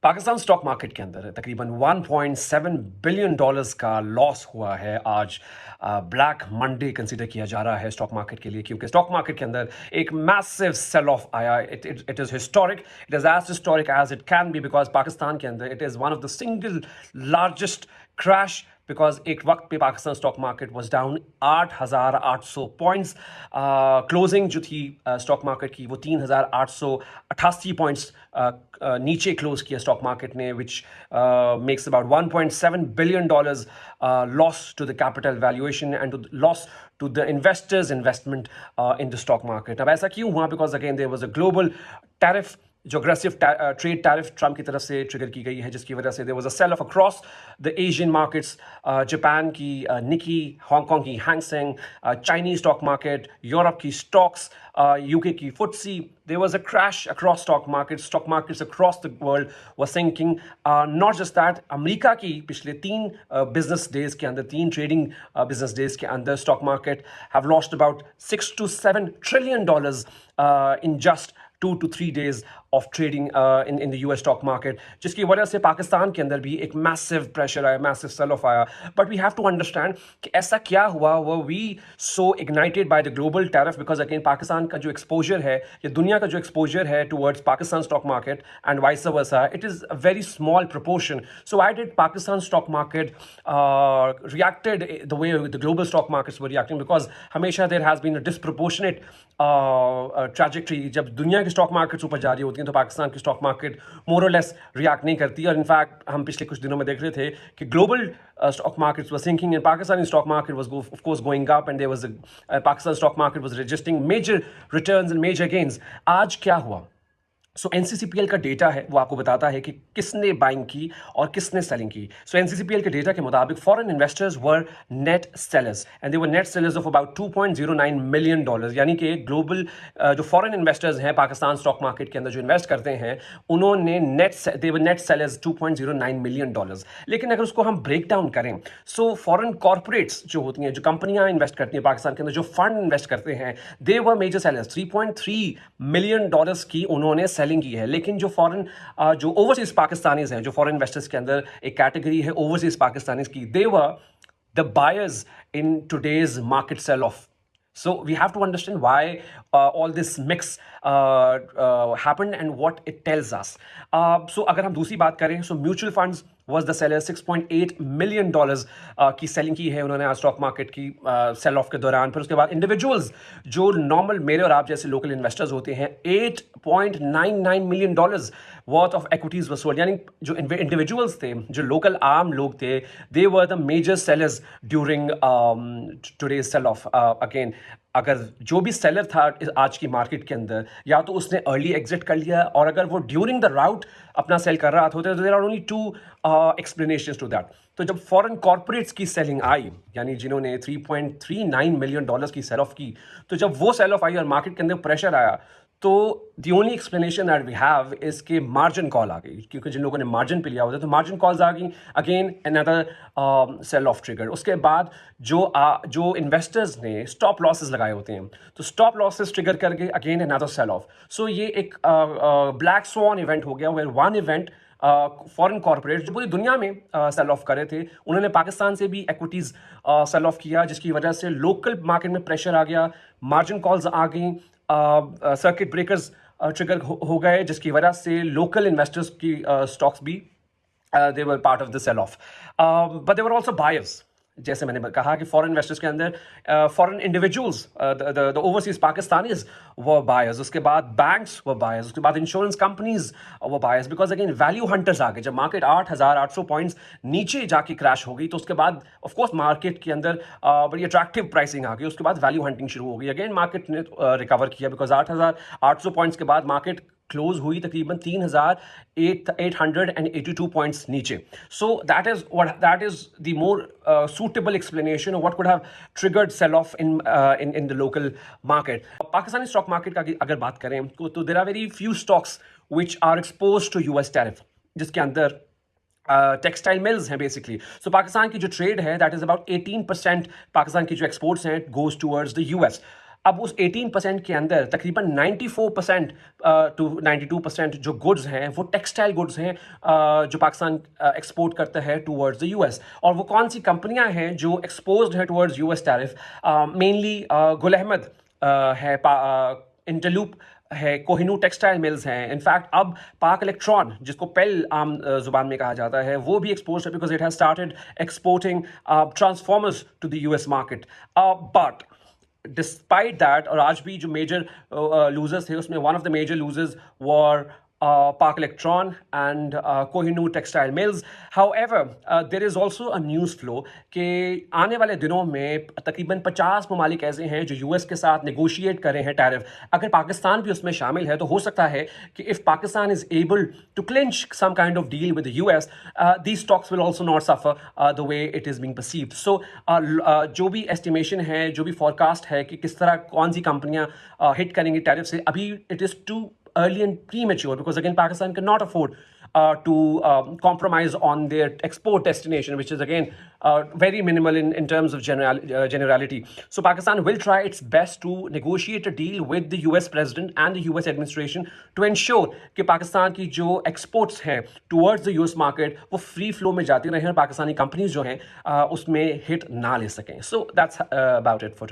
Pakistan stock market के अंदर तकरीबन 1.7 बिलियन डॉलर्स का लॉस हुआ है आज। ब्लैक मंडे कंसीडर किया जा रहा है स्टॉक मार्केट के लिए, क्योंकि स्टॉक मार्केट के अंदर एक मैसिव सेल ऑफ आया। It is historic, it is as historic as it can be, because Pakistan के अंदर it is one of the single largest crash, because एक वक्त पे Pakistan stock market was down 8,800 points. Closing जो थी स्टॉक मार्केट की वो 3,888 पॉइंट्स नीचे क्लोज किया स्टॉक मार्केट ने, which makes about 1.7 billion dollars loss to the capital valuation and to loss to the investors' investment in the stock market. अब ऐसा क्यों हुआ? Because again there was a global tariff, जो aggressive trade tariff Trump की तरफ से trigger की गई है, जिसकी वजह से there was a sell off across the Asian markets, Japan की निकी, हांगकांग की Hang Seng, Chinese stock market, Europe की स्टॉक्स, यूके की FTSE. There was a crash across stock markets across the world were sinking. Not just that, America की पिछले 3 business days के अंदर, 3 trading business days के अंदर stock market have lost about $6 to $7 trillion in just 2 to 3 days of trading in the US stock market, जिसकी वजह से पाकिस्तान के अंदर भी एक massive pressure आया, massive sell off आया. But we have to understand कि ऐसा क्या हुआ? Were we so ignited by the global tariff? Because again Pakistan का जो exposure है या दुनिया का जो exposure है towards Pakistan stock market and vice versa, it is a very small proportion. So why did Pakistan stock market reacted the way the global stock markets were reacting? Because हमेशा there has been a disproportionate trajectory. जब दुनिया की stock markets ऊपर जा रही होती हैं तो पाकिस्तान की स्टॉक मार्केट मोर और लेस रिएक्ट नहीं करती. और इनफैक्ट हम पिछले कुछ दिनों में देख रहे थे कि global stock markets were sinking and Pakistani stock market was of course going up, and there was Pakistan stock market was registering major returns and major gains. आज क्या हुआ? सो एनसीसीपीएल का डेटा है, वो आपको बताता है कि किसने बाइंग की और किसने सेलिंग की. सो एनसीसीपीएल के डेटा के मुताबिक foreign investors were net sellers and they were net sellers of about $2.09 million. यानी कि ग्लोबल जो फॉरेन इन्वेस्टर्स हैं पाकिस्तान स्टॉक मार्केट के अंदर जो इन्वेस्ट करते हैं, उन्होंने दे वर नेट सेलर्स $2.09 मिलियन. लेकिन अगर उसको हम ब्रेक डाउन करें, सो फॉरेन कॉर्पोरेट्स जो होती हैं, जो कंपनियां इन्वेस्ट करती हैं पाकिस्तान के अंदर, जो फंड इन्वेस्ट करते हैं, दे वर मेजर सेलर्स. $3.3 मिलियन की उन्होंने सेलिंग की है. लेकिन जो फॉरेन जो ओवरसीज पाकिस्तानीज हैं, जो फॉरेन इन्वेस्टर्स के अंदर एक कैटेगरी है ओवरसीज पाकिस्तानीज की, they were the buyers in today's market sell off. So we have to understand why all this mix happened and what it tells us. So अगर हम दूसरी बात करें, so mutual funds was the seller. $6.8 million की selling की है उन्होंने आज स्टॉक मार्केट की सेल ऑफ के दौरान. फिर उसके बाद इंडिविजुअल्स जो नॉर्मल मेरे और आप जैसे लोकल इन्वेस्टर्स होते हैं, $8.99 million worth of equities were sold. यानी जो इंडिविजुअल्स थे, जो लोकल आम लोग थे, they were the major sellers during today's sell off. Again अगर जो भी सेलर था आज की मार्केट के अंदर, या तो उसने अर्ली एग्जिट कर लिया, और अगर वो ड्यूरिंग द राउट अपना सेल कर रहा था, तो there are only 2 explanations to that. तो जब फॉरेन कॉर्पोरेट्स की सेलिंग आई, यानी जिन्होंने $3.39 मिलियन की सेल ऑफ की, तो जब वो सेल ऑफ आई और मार्केट के अंदर प्रेशर आया, तो the only explanation that we have is के मार्जिन कॉल आ गई, क्योंकि जिन लोगों ने मार्जिन पे लिया होता है तो मार्जिन कॉल्स आ गई. Again another sell off trigger. उसके बाद जो इन्वेस्टर्स ने स्टॉप लॉसेस लगाए होते हैं, तो स्टॉप लॉसेस ट्रिगर करके again another sell off. So ये एक ब्लैक स्वॉन इवेंट हो गया, where one event foreign corporate जो पूरी दुनिया में सेल ऑफ कर रहे थे, उन्होंने पाकिस्तान से भी एक्विटीज़ सेल ऑफ किया, जिसकी वजह से लोकल मार्केट में प्रेशर आ गया, मार्जिन कॉल्स आ गई, सर्किट ब्रेकर्स ट्रिगर हो गए, जिसकी वजह से लोकल इन्वेस्टर्स की स्टॉक्स भी they were part of the sell off. But they were also buyers. जैसे मैंने कहा कि फॉरेन इन्वेस्टर्स के अंदर foreign individuals, the overseas Pakistanis वो बायर्स, उसके बाद बैंक्स वो बायर्स, उसके बाद इंश्योरेंस कंपनीज वो buyers. Because again value hunters आ गए. जब मार्केट 8,800 पॉइंट्स नीचे जाके क्रैश हो गई, तो उसके बाद ऑफ कोर्स मार्केट के अंदर बड़ी अट्रैक्टिव प्राइसिंग आ गई. उसके बाद वैल्यू हंटिंग शुरू हो गई. अगेन मार्केट ने रिकवर किया, बिकॉज 8,800 पॉइंट्स के बाद मार्केट क्लोज हुई तकरीबन 3,882 पॉइंट्स नीचे. So that is the more suitable explanation of what could have triggered sell off in the local market. Pakistani stock market का अगर बात करें तो there are very few stocks which are exposed to US tariff, जिसके अंदर textile mills हैं basically. सो पाकिस्तान की जो ट्रेड है, दैट इज अबाउट 18% पाकिस्तान की जो एक्सपोर्ट्स हैं गोज टूवर्ड्स द यूएस. अब उस 18% के अंदर तकरीबन 94% टू 92% जो गुड्स हैं वो टेक्सटाइल गुड्स हैं जो पाकिस्तान एक्सपोर्ट करता है टूवर्ड्स द यूएस। और वो कौन सी कंपनियां हैं जो एक्सपोज्ड है towards US tariff? Mainly Gul Ahmed है, इंटरलूप है, कोहिनूर टेक्सटाइल मिल्स हैं। इनफैक्ट अब पाक इलेक्ट्रॉन, जिसको पेल आम जुबान में कहा जाता है, वो भी एक्सपोज है because it has started exporting transformers to the US market. But despite that, और आज भी जो मेजर लूजर्स थे उसमें one of the major losers were Park Electron and Kohinoor Textile Mills. However, there is also a news flow कि आने वाले दिनों में तकरीबन 50 ममालिक ऐसे हैं जो यूएस के साथ नेगोशिएट कर रहे हैं टैरिफ। अगर पाकिस्तान भी उसमें शामिल है तो हो सकता है कि if Pakistan is able to clinch some kind of deal with the US, these stocks will also not suffer the way it is being perceived. So जो भी एस्टिमेशन है, जो भी फॉरकास्ट है कि किस तरह कौन सी कंपनियां हिट करेंगी टैरिफ से, अभी it is too early and premature because again Pakistan cannot afford to compromise on their export destination, which is again very minimal in terms of generality. So Pakistan will try its best to negotiate a deal with the US president and the US administration to ensure कि पाकिस्तान की जो exports हैं towards the US market वो free flow में जाती रहें और Pakistani companies जो हैं उसमें hit ना ले सकें. So that's about it for today.